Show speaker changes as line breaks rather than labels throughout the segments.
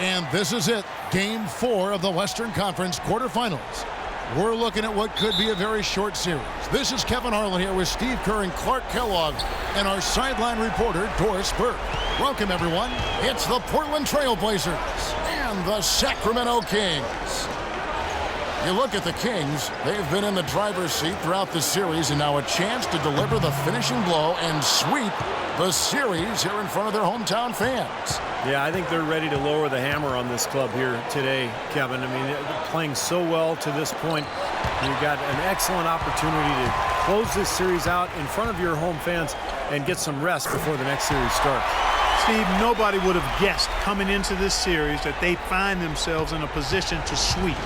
And this is it, Game 4 of the Western Conference quarterfinals. We're looking at what could be a very short series. This is Kevin Harlan here with Steve Kerr and Clark Kellogg and our sideline reporter, Doris Burke. Welcome, everyone. It's the Portland Trail Blazers and the Sacramento Kings. You look at the Kings, they've been in the driver's seat throughout the series, and now a chance to deliver the finishing blow and sweep the series here in front of their hometown fans.
Yeah, I think they're ready to lower the hammer on this club here today, Kevin. I mean, they're playing so well to this point. You've got an excellent opportunity to close this series out in front of your home fans and get some rest before the next series starts.
Steve, nobody would have guessed coming into this series that they'd find themselves in a position to sweep.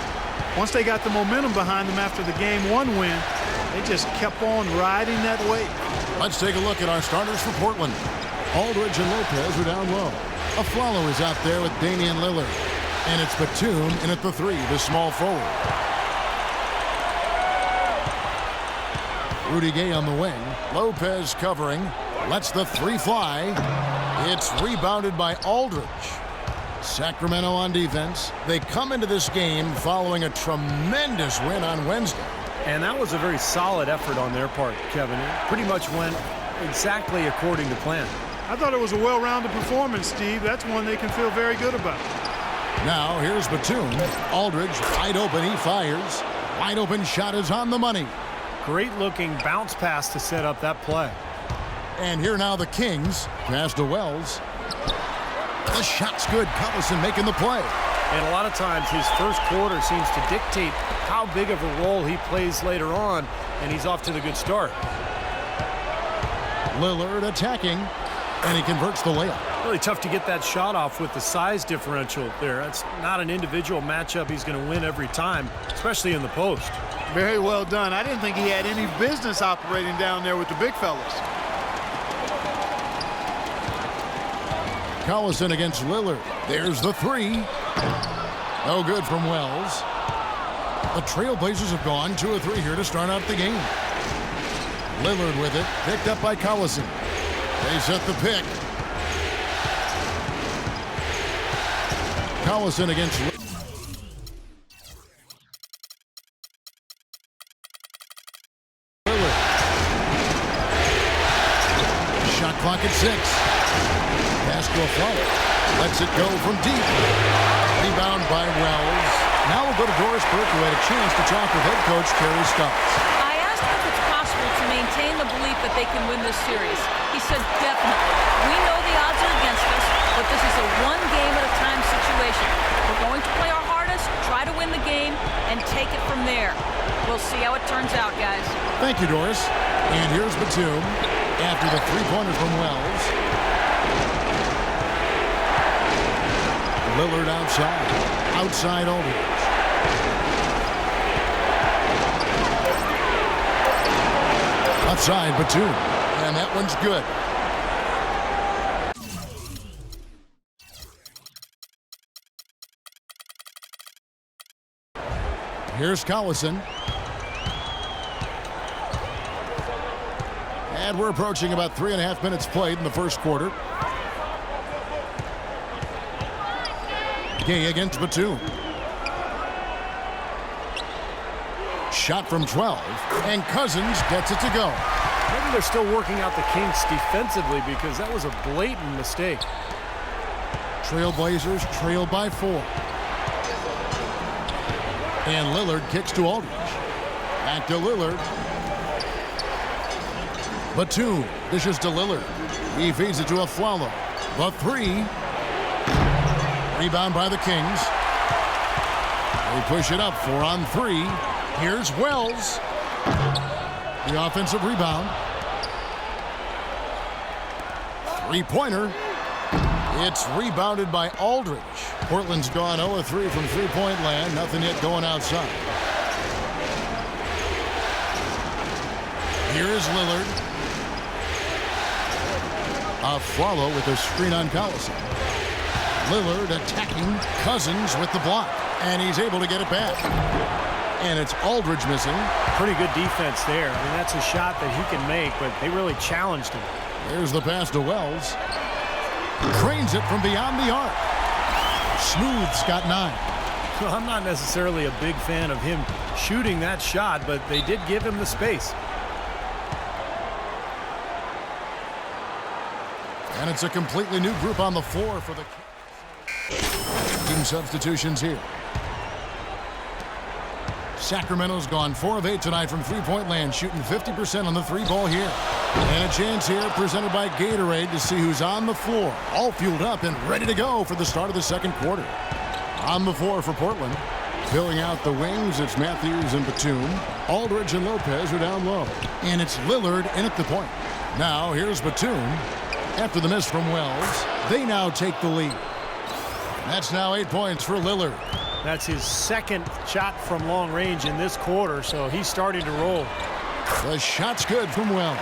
Once they got the momentum behind them after the Game 1 win, they just kept on riding that wave.
Let's take a look at our starters for Portland. Aldridge and Lopez are down low. Aflalo is out there with Damian Lillard. And it's Batum in at the 3, the small forward. Rudy Gay on the wing. Lopez covering. Lets the 3 fly. It's rebounded by Aldridge. Sacramento on defense. They come into this game following a tremendous win on Wednesday.
And that was a very solid effort on their part, Kevin. It pretty much went exactly according to plan.
I thought it was a well-rounded performance, Steve. That's one they can feel very good about.
Now here's Batum. Aldridge wide open. He fires. Wide open shot is on the money.
Great looking bounce pass to set up that play.
And here now the Kings. Pass to Wells. The shot's good. Collison making the play.
And a lot of times his first quarter seems to dictate how big of a role he plays later on, and he's off to the good start.
Lillard attacking, and he converts the layup.
Really tough to get that shot off with the size differential there. That's not an individual matchup he's going to win every time, especially in the post.
Very well done. I didn't think he had any business operating down there with the big fellas.
Collison against Lillard. There's the 3. No good from Wells. The Trailblazers have gone 2 of 3 here to start out the game. Lillard with it. Picked up by Collison. They set the pick. Collison against Lillard. Shot clock at 6. Pass to Aflalo. Lets it go from deep. Rebound by Wells. Now we'll go to Doris Burke, who had a chance to talk with head coach Terry Stotts.
I asked him if it's possible to maintain the belief that they can win this series. He said definitely. We know the odds are against us, but this is a one-game-at-a-time situation. We're going to play our hardest, try to win the game, and take it from there. We'll see how it turns out, guys. Thank you, Doris. And here's Batum after the three-pointer from Wells. Lillard outside. Outside Aldridge. Outside Batum. And that one's good. Here's Collison. And we're approaching about 3.5 minutes played in the first quarter. Gay against Batum. Shot from 12, and Cousins gets it to go.
Maybe they're still working out the Kings defensively because that was a blatant mistake.
Trailblazers trail by 4. And Lillard kicks to Aldridge. Back to Lillard. Batum dishes to Lillard. He feeds it to Aflalo. The 3. Rebound by the Kings. They push it up 4 on 3. Here's Wells. The offensive rebound. 3-pointer. It's rebounded by Aldridge. Portland's gone 0 of 3 from three-point land. Nothing yet going outside. Here is Lillard. Aflalo with a screen on Collison. Lillard attacking Cousins with the block. And he's able to get it back. And it's Aldridge missing.
Pretty good defense there. I mean, that's a shot that he can make, but they really challenged him.
There's the pass to Wells. Cranes it from beyond the arc. Smooth's got 9.
Well, I'm not necessarily a big fan of him shooting that shot, but they did give him the space.
And it's a completely new group on the floor for the team substitutions here. Sacramento's gone 4 of 8 tonight from three-point land, shooting 50% on the three ball here. And a chance here presented by Gatorade to see who's on the floor, all fueled up and ready to go for the start of the second quarter. On the floor for Portland, filling out the wings, it's Matthews and Batum. Aldridge and Lopez are down low. And it's Lillard in at the point. Now here's Batum. After the miss from Wells, they now take the lead. That's now 8 points for Lillard.
That's his second shot from long range in this quarter, so he's starting to roll.
The shot's good from Wells.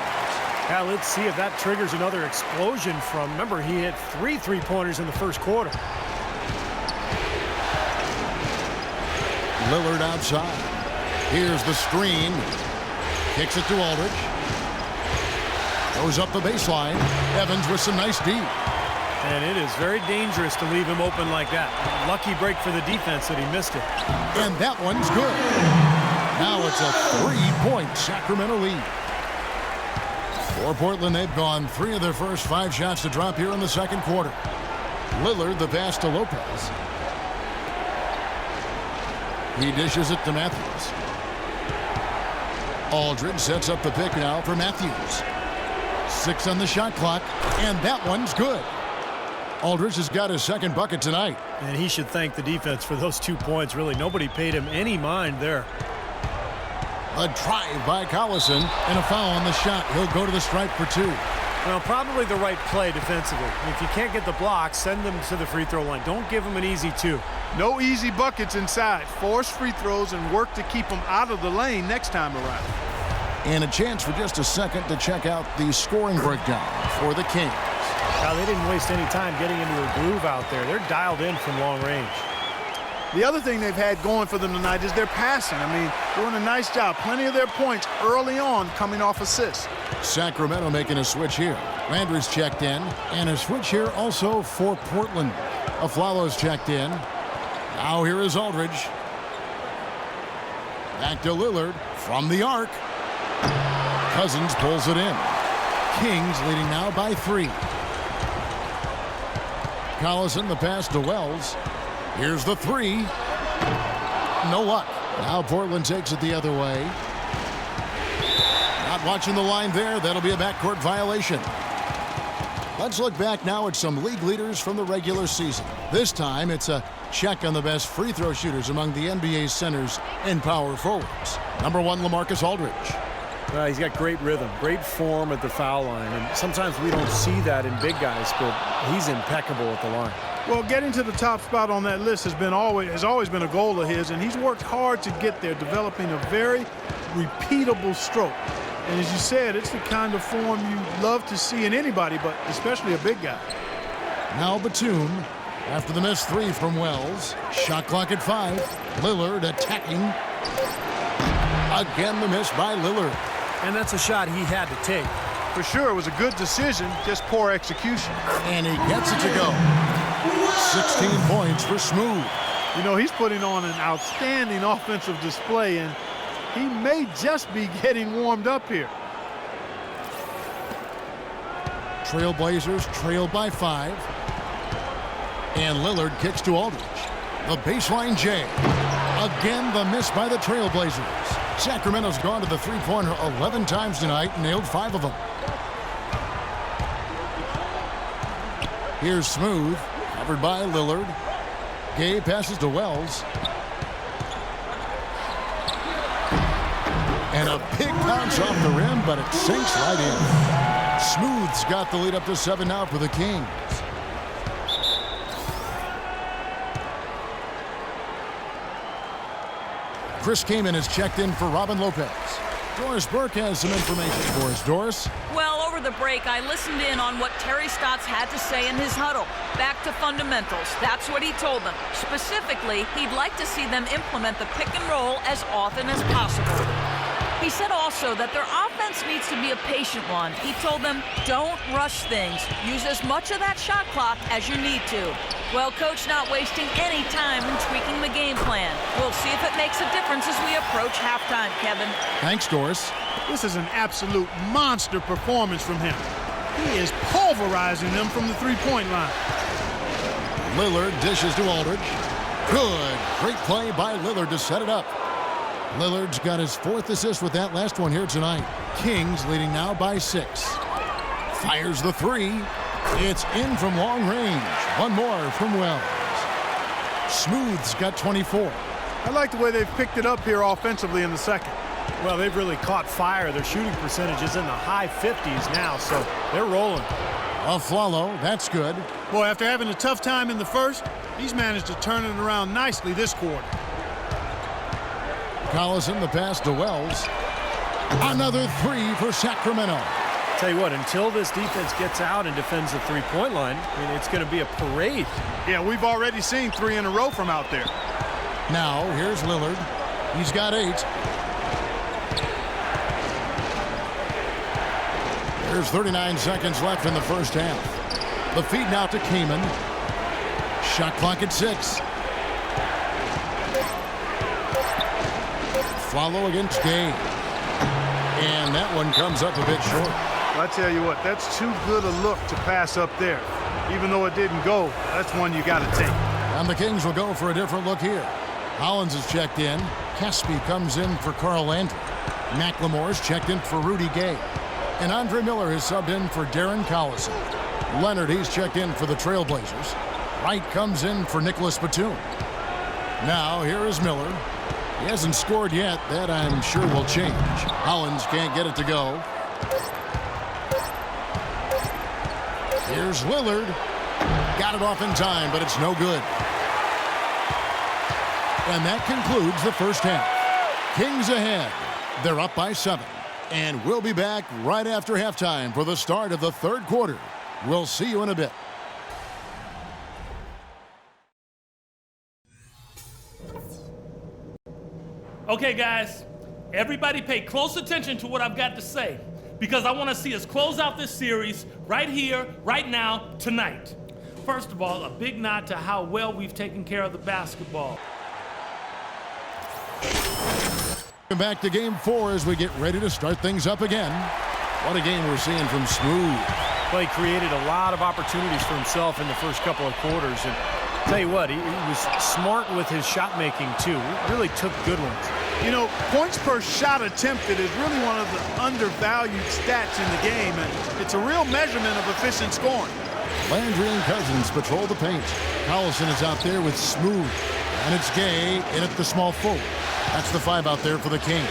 Now let's see if that triggers another explosion from, remember, he hit 3 three-pointers in the first quarter.
Lillard outside. Here's the screen. Kicks it to Aldridge. Goes up the baseline. Evans with some nice D.
And it is very dangerous to leave him open like that. Lucky break for the defense that he missed it.
And that one's good. Now it's a 3-point Sacramento lead. For Portland, they've gone 3 of their first 5 shots to drop here in the second quarter. Lillard, the pass to Lopez. He dishes it to Matthews. Aldridge sets up the pick now for Matthews. 6 on the shot clock, and that one's good. Aldridge has got his second bucket tonight.
And he should thank the defense for those 2 points. Really, nobody paid him any mind there.
A drive by Collison and a foul on the shot. He'll go to the stripe for 2.
Well, probably the right play defensively. If you can't get the block, send them to the free throw line. Don't give them an easy 2.
No easy buckets inside. Force free throws and work to keep them out of the lane next time around.
And a chance for just a second to check out the scoring breakdown for the Kings.
Now, they didn't waste any time getting into a groove out there. They're dialed in from long range.
The other thing they've had going for them tonight is their passing. I mean, doing a nice job. Plenty of their points early on coming off assists.
Sacramento making a switch here. Landry's checked in. And a switch here also for Portland. Aflalo's checked in. Now here is Aldridge. Back to Lillard from the arc. Cousins pulls it in. Kings leading now by 3. Collison the pass to Wells. Here's the 3. No luck. Now Portland takes it the other way. Not watching the line there. That'll be a backcourt violation. Let's look back now at some league leaders from the regular season. This time it's a check on the best free throw shooters among the NBA centers and power forwards. Number 1, LaMarcus Aldridge.
He's got great rhythm, great form at the foul line, and sometimes we don't see that in big guys, but he's impeccable at the line.
Well, getting to the top spot on that list has always been a goal of his, and he's worked hard to get there, developing a very repeatable stroke. And as you said, it's the kind of form you love to see in anybody, but especially a big guy.
Now Batum, after the missed 3 from Wells. Shot clock at 5. Lillard attacking. Again the miss by Lillard.
And that's a shot he had to take.
For sure, it was a good decision, just poor execution.
And he gets it to go. 16 points for Smooth.
You know, he's putting on an outstanding offensive display, and he may just be getting warmed up here.
Trailblazers trail by 5. And Lillard kicks to Aldridge. The baseline J. Again, the miss by the Trailblazers. Sacramento's gone to the three-pointer 11 times tonight, nailed 5 of them. Here's Smooth, covered by Lillard. Gay passes to Wells. And a big bounce off the rim, but it sinks right in. Smooth's got the lead up to 7 now for the Kings. Chris Kaman has checked in for Robin Lopez. Doris Burke has some information for us. Doris?
Well, over the break, I listened in on what Terry Stotts had to say in his huddle. Back to fundamentals. That's what he told them. Specifically, he'd like to see them implement the pick and roll as often as possible. He said also that their offense needs to be a patient one. He told them, don't rush things. Use as much of that shot clock as you need to. Well, Coach not wasting any time in tweaking the game plan. We'll see if it makes a difference as we approach halftime, Kevin.
Thanks, Doris.
This is an absolute monster performance from him. He is pulverizing them from the three-point line.
Lillard dishes to Aldridge. Good. Great play by Lillard to set it up. Lillard's got his 4th assist with that last one here tonight. Kings leading now by 6. Fires the 3. It's in from long range. One more from Wells. Smooth's got 24.
I like the way they've picked it up here offensively in the second.
Well, they've really caught fire. Their shooting percentage is in the high 50s now, so they're rolling.
Aflalo, that's good.
Boy, after having a tough time in the first, he's managed to turn it around nicely this quarter.
Collison, the pass to Wells. Another 3 for Sacramento.
Tell you what, until this defense gets out and defends the three-point line, I mean, it's going to be a parade.
Yeah, we've already seen 3 in a row from out there.
Now, here's Lillard. He's got 8. There's 39 seconds left in the first half. The feed now to Kaman. Shot clock at 6. Follow against Gay. And that one comes up a bit short.
I tell you what, that's too good a look to pass up there. Even though it didn't go, that's one you got to take.
And the Kings will go for a different look here. Hollins is checked in. Caspi comes in for Carl Landry. McLemore's checked in for Rudy Gay. And Andre Miller has subbed in for Darren Collison. Leonard, he's checked in for the Trailblazers. Wright comes in for Nicholas Batum. Now, here is Miller. He hasn't scored yet. That, I'm sure, will change. Hollins can't get it to go. Here's Lillard. Got it off in time, but it's no good. And that concludes the first half. Kings ahead. They're up by 7. And we'll be back right after halftime for the start of the third quarter. We'll see you in a bit.
Okay, guys, everybody pay close attention to what I've got to say, because I want to see us close out this series right here, right now, tonight. First of all, a big nod to how well we've taken care of the basketball.
Back to game 4 as we get ready to start things up again. What a game we're seeing from Smooth.
Play created a lot of opportunities for himself in the first couple of quarters. And tell you what, he was smart with his shot making too. He really took good ones.
You know, points per shot attempted is really one of the undervalued stats in the game, and it's a real measurement of efficient scoring.
Landry and Cousins patrol the paint. Collison is out there with Smooth. And it's Gay in at the small forward. That's the 5 out there for the Kings.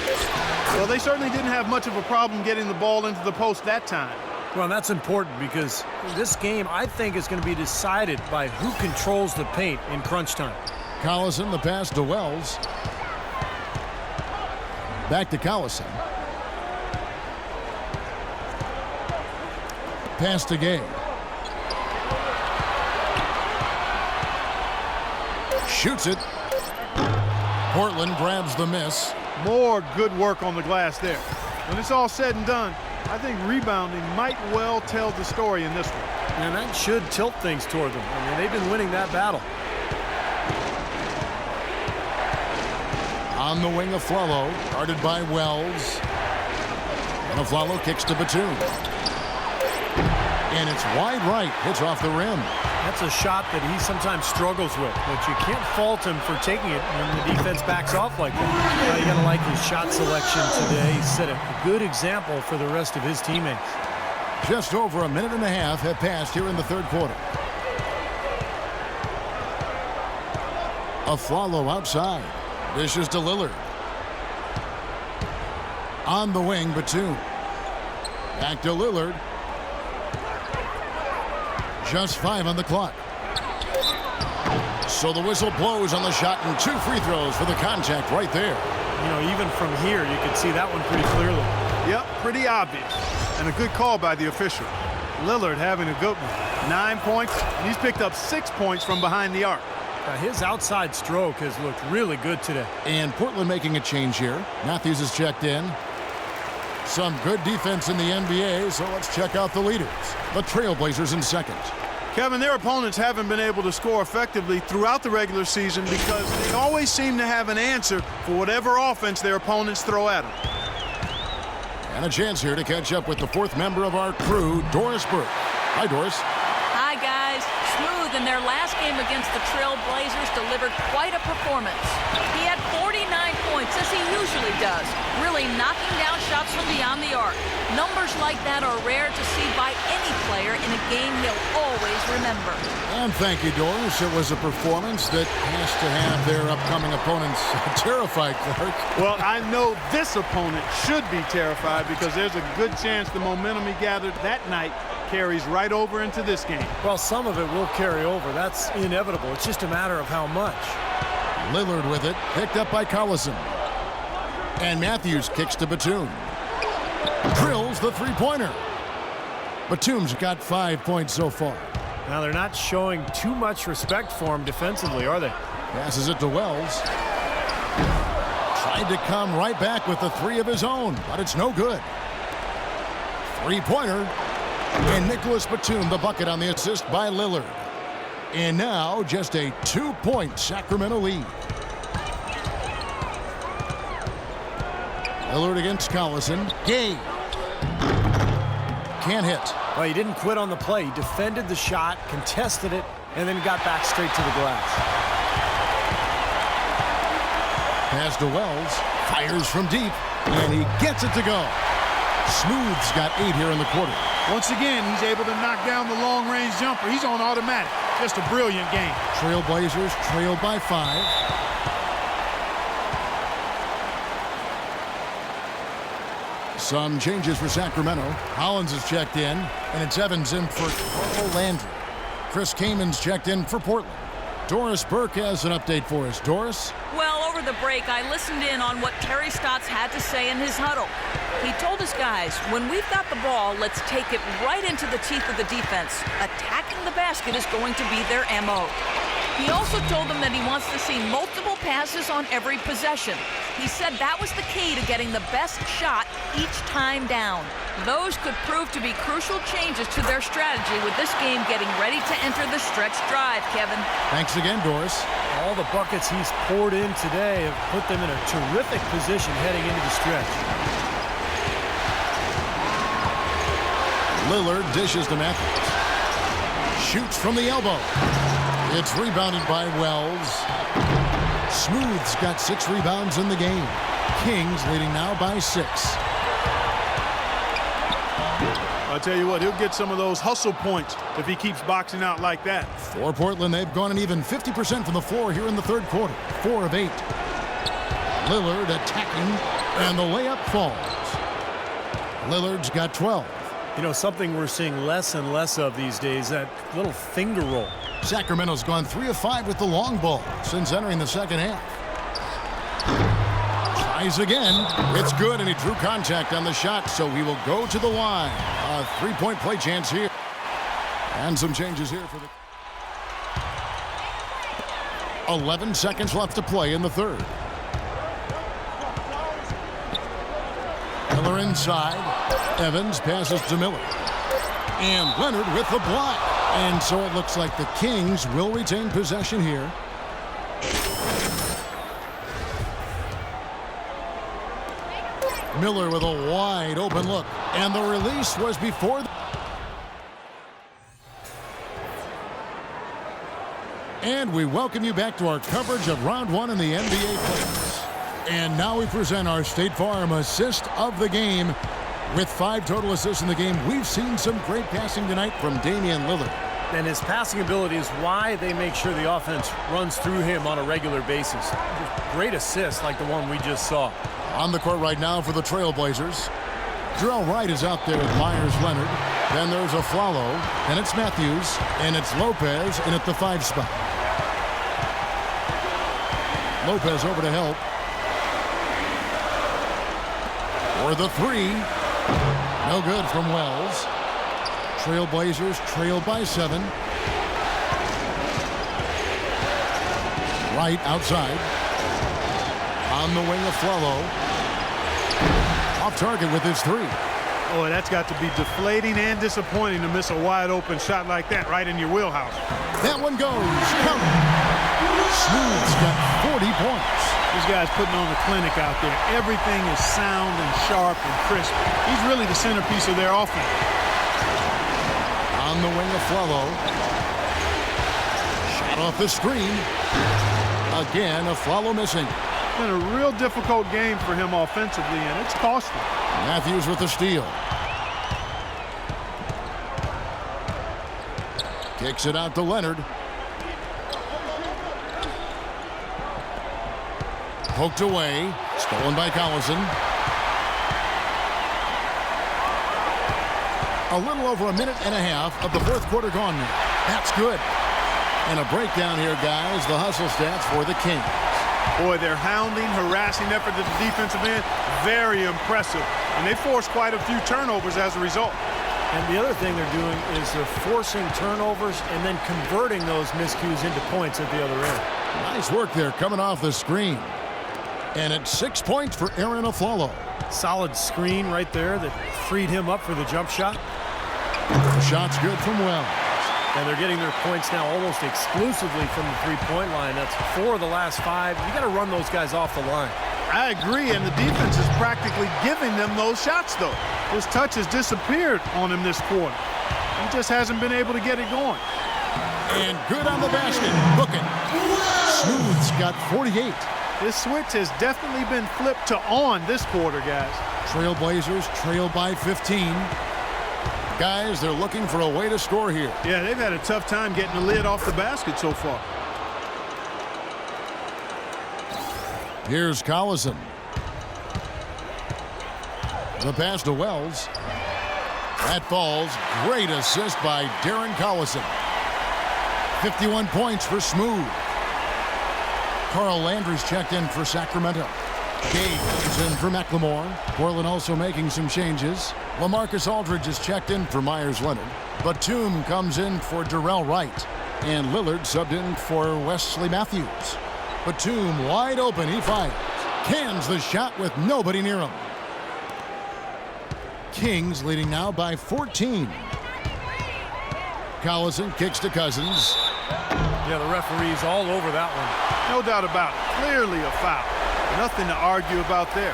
Well, they certainly didn't have much of a problem getting the ball into the post that time.
Well, that's important because this game, I think, is going to be decided by who controls the paint in crunch time.
Collison, the pass to Wells. Back to Collison. Pass to Gay. Shoots it. Portland grabs the miss.
More good work on the glass there. When it's all said and done, I think rebounding might well tell the story in this one.
And that should tilt things toward them. I mean, they've been winning that battle.
On the wing, Aflalo, guarded by Wells. And Aflalo kicks to Batum. And it's wide right, hits off the rim.
That's a shot that he sometimes struggles with, but you can't fault him for taking it when the defense backs off like that. Now you gotta like his shot selection today. He set a good example for the rest of his teammates.
Just over a minute and a half have passed here in the third quarter. Aflalo outside. Dishes to Lillard. On the wing, Batum. Back to Lillard. Just 5 on the clock. So the whistle blows on the shot and 2 free throws for the contact right there.
You know, even from here, you can see that one pretty clearly.
Yep, pretty obvious. And a good call by the official. Lillard having a good one. 9 points, and he's picked up 6 points from behind the arc.
His outside stroke has looked really good today.
And Portland making a change here. Matthews is checked in. Some good defense in the NBA, so let's check out the leaders. The Trailblazers in second.
Kevin, their opponents haven't been able to score effectively throughout the regular season because they always seem to have an answer for whatever offense their opponents throw at them.
And a chance here to catch up with the fourth member of our crew, Doris Burke. Hi, Doris.
Hi, guys. Smooth in their last game against the Trailblazers delivered quite a performance. He had 49 points, as he usually does, really knocking down shots from beyond the arc. Numbers like that are rare to see by any player in a game he'll always remember.
And thank you, Doris. It was a performance that has to have their upcoming opponents terrified, Clark.
Well, I know this opponent should be terrified because there's a good chance the momentum he gathered that night carries right over into this game.
Well, some of it will carry over. That's inevitable. It's just a matter of how much.
Lillard with it, picked up by Collison. And Matthews kicks to Batum. Drills the three-pointer. Batum's got 5 points so far.
Now, they're not showing too much respect for him defensively, are they?
Passes it to Wells. Tried to come right back with the three of his own, but it's no good. Three-pointer. And Nicholas Batum, the bucket on the assist by Lillard. And now just a 2-point Sacramento lead. Lillard against Collison. Gay. Can't hit.
Well, he didn't quit on the play. He defended the shot, contested it, and then got back straight to the glass.
Pass to Wells. Fires from deep. And he gets it to go. Smooth's got 8 here in the quarter.
Once again, he's able to knock down the long-range jumper. He's on automatic. Just a brilliant game.
Trailblazers trailed by 5. Some changes for Sacramento. Hollins has checked in, and it's Evans in for Carl Landry. Chris Kaman's checked in for Portland. Doris Burke has an update for us. Doris?
Well, over the break, I listened in on what Terry Stotts had to say in his huddle. He told his guys, when we've got the ball, let's take it right into the teeth of the defense. Attacking the basket is going to be their MO. He also told them that he wants to see multiple passes on every possession. He said that was the key to getting the best shot each time down. Those could prove to be crucial changes to their strategy with this game getting ready to enter the stretch drive, Kevin.
Thanks again, Doris.
All the buckets he's poured in today have put them in a terrific position heading into the stretch.
Lillard dishes to Matthews. Shoots from the elbow. It's rebounded by Wells. Smooth's got 6 rebounds in the game. Kings leading now by 6.
I'll tell you what, he'll get some of those hustle points if he keeps boxing out like that.
For Portland, they've gone an even 50% from the floor here in the third quarter. 4 of 8. Lillard attacking, and the layup falls. Lillard's got 12.
You know, something we're seeing less and less of these days, that little finger roll.
Sacramento's gone 3 of 5 with the long ball since entering the second half. Tries again. It's good, and he drew contact on the shot, so he will go to the line. A 3-point play chance here. And some changes here for the 11 seconds left to play in the third. Miller inside. Evans passes to Miller. And Leonard with the block. And so it looks like the Kings will retain possession here. Miller with a wide open look. And the release was before. And we welcome you back to our coverage of round 1 in the NBA playoffs. And now we present our State Farm assist of the game. With 5 total assists in the game, we've seen some great passing tonight from Damian Lillard.
And his passing ability is why they make sure the offense runs through him on a regular basis. Great assists like the one we just saw.
On the court right now for the Trailblazers. Jarrell Wright is out there with Myers Leonard. Then there's a Flalo, and it's Matthews, and it's Lopez in at the 5 spot. Lopez over to help. For the 3. No good from Wells. Trailblazers trailed by 7. Wright outside. On the wing of Flalo. Off target with his three.
Oh, that's got to be deflating and disappointing to miss a wide-open shot like that right in your wheelhouse.
That one goes. Count. Smooth's got 40 points.
This guy's putting on a clinic out there. Everything is sound and sharp and crisp. He's really the centerpiece of their offense.
On the wing of Flello. Shot off the screen. Again, a Flello missing.
It's been a real difficult game for him offensively, and it's costly.
Matthews with the steal. Kicks it out to Leonard. Poked away. Stolen by Collison. A little over a minute and a half of the fourth quarter gone now. That's good. And a breakdown here, guys. The hustle stats for the Kings.
Boy, their hounding, harassing effort at the defensive end, very impressive. And they forced quite a few turnovers as a result.
And the other thing they're doing is they're forcing turnovers and then converting those miscues into points at the other end.
Nice work there coming off the screen. And it's 6 points for Aaron Aflalo.
Solid screen right there that freed him up for the jump shot.
The shot's good from Wells.
And they're getting their points now almost exclusively from the three-point line. That's 4 of the last 5. You got to run those guys off the line.
I agree, and the defense is practically giving them those shots, though. His touch has disappeared on him this quarter. He just hasn't been able to get it going.
And good on the basket. Booking. Smooth's got 48.
This switch has definitely been flipped to on this quarter, guys.
Trailblazers trail by 15. Guys, they're looking for a way to score here.
Yeah, they've had a tough time getting the lid off the basket so far.
Here's Collison. The pass to Wells. That falls. Great assist by Darren Collison. 51 points for Smooth. Carl Landry's checked in for Sacramento. Gage is in for McLemore. Portland also making some changes. LaMarcus Aldridge is checked in for Myers Leonard. Batum comes in for Darrell Wright. And Lillard subbed in for Wesley Matthews. Batum wide open. He fires. Cans the shot with nobody near him. Kings leading now by 14. Collison kicks to Cousins.
Yeah, the referee's all over that one.
No doubt about it. Clearly a foul. Nothing to argue about there.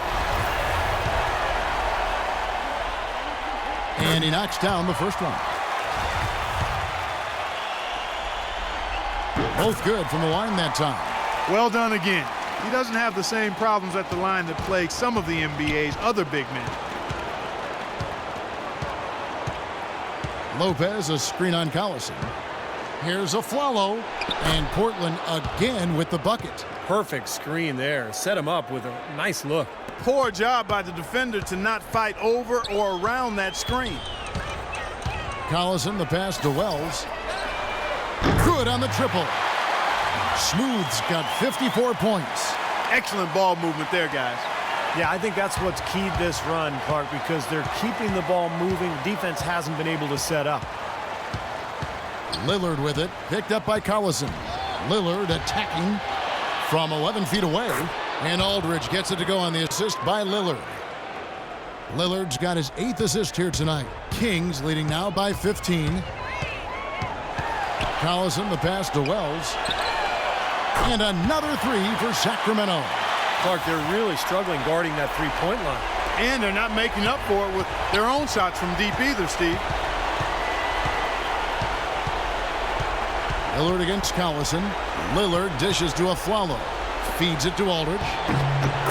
And he knocks down the first one. Both good from the line that time.
Well done again. He doesn't have the same problems at the line that plague some of the NBA's other big men.
Lopez, a screen on Collison. Here's Aflalo, and Portland again with the bucket.
Perfect screen there. Set him up with a nice look.
Poor job by the defender to not fight over or around that screen.
Collison, the pass to Wells. Good on the triple. Smooth's got 54 points.
Excellent ball movement there, guys.
Yeah, I think that's what's keyed this run, Clark, because they're keeping the ball moving. Defense hasn't been able to set up.
Lillard with it, picked up by Collison. Lillard attacking from 11 feet away, and Aldridge gets it to go on the assist by Lillard. Lillard's got his 8th assist here tonight. Kings leading now by 15. Collison, the pass to Wells. And another 3 for Sacramento.
Clark, they're really struggling guarding that three-point line.
And they're not making up for it with their own shots from deep either, Steve.
Lillard against Collison. Lillard dishes to Aflalo. Feeds it to Aldridge.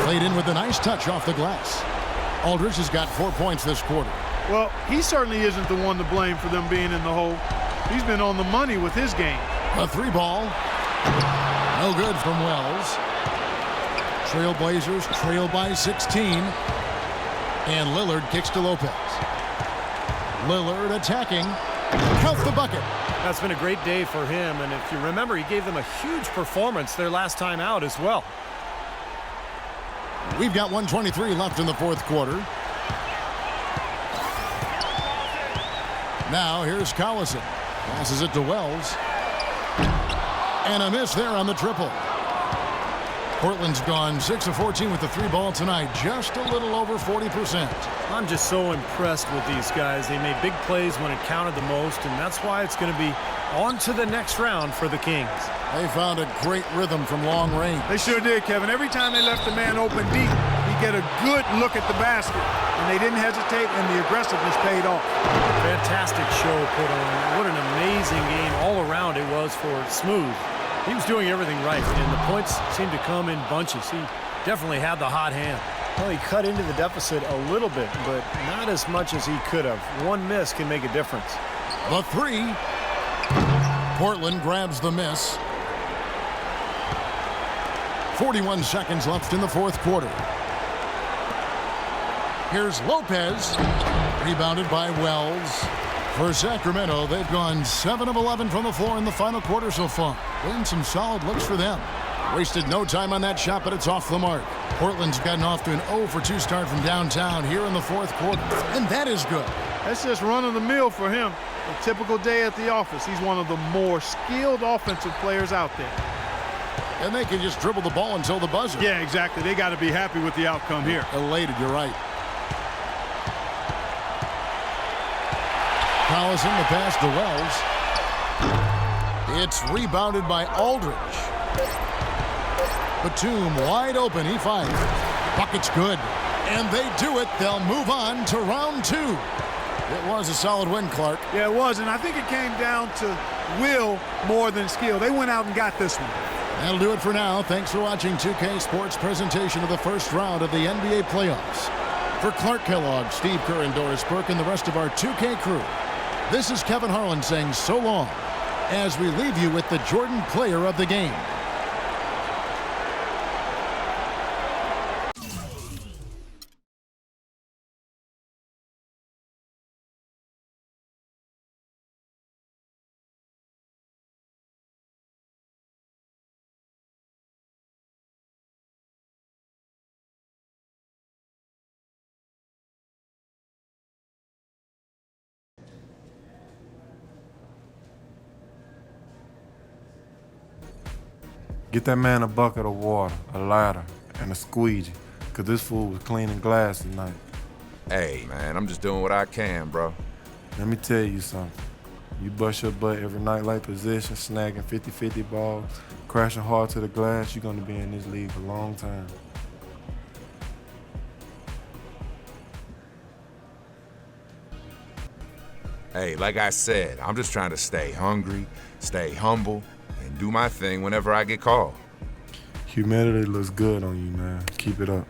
Played in with a nice touch off the glass. Aldridge has got 4 points this quarter.
Well, he certainly isn't the one to blame for them being in the hole. He's been on the money with his game.
A 3 ball. No good from Wells. Trailblazers trail by 16. And Lillard kicks to Lopez. Lillard attacking. Count the bucket.
That's been a great day for him, and if you remember, he gave them a huge performance their last time out as well.
We've got 1:23 left in the fourth quarter. Now here's Collison. Passes it to Wells. And a miss there on the triple. Portland's gone 6 of 14 with the 3-ball tonight, just a little over 40%.
I'm just so impressed with these guys. They made big plays when it counted the most, and that's why it's going to be on to the next round for the Kings.
They found a great rhythm from long range.
They sure did, Kevin. Every time they left the man open deep, he'd get a good look at the basket. And they didn't hesitate, and the aggressiveness paid off.
Fantastic show put on. What an amazing game all around it was for Smooth. He was doing everything right, and the points seemed to come in bunches. He definitely had the hot hand. Well, he cut into the deficit a little bit, but not as much as he could have. One miss can make a difference.
The 3. Portland grabs the miss. 41 seconds left in the fourth quarter. Here's Lopez, rebounded by Wells. For Sacramento, they've gone 7 of 11 from the floor in the final quarter so far. Been some solid looks for them. Wasted no time on that shot, but it's off the mark. Portland's gotten off to an 0 for 2 start from downtown here in the fourth quarter, and that is good.
That's just run-of-the-mill for him. A typical day at the office. He's one of the more skilled offensive players out there.
And they can just dribble the ball until the buzzer.
Yeah, exactly. They got to be happy with the outcome here.
Elated, you're right. Collison, the pass to Wells. It's rebounded by Aldridge. Batum wide open. He fires. Bucket's good. And they do it. They'll move on to round 2. It was a solid win, Clark.
Yeah, it was. And I think it came down to will more than skill. They went out and got this one.
That'll do it for now. Thanks for watching 2K Sports presentation of the first round of the NBA playoffs. For Clark Kellogg, Steve Kerr, and Doris Burke, and the rest of our 2K crew, this is Kevin Harlan saying so long as we leave you with the Jordan Player of the Game.
Get that man a bucket of water, a ladder, and a squeegee, because this fool was cleaning glass tonight.
Hey, man, I'm just doing what I can, bro.
Let me tell you something. You bust your butt every night like position, snagging 50-50 balls, crashing hard to the glass, you're going to be in this league a long time.
Hey, like I said, I'm just trying to stay hungry, stay humble, and do my thing whenever I get called.
Humidity looks good on you, man. Keep it up.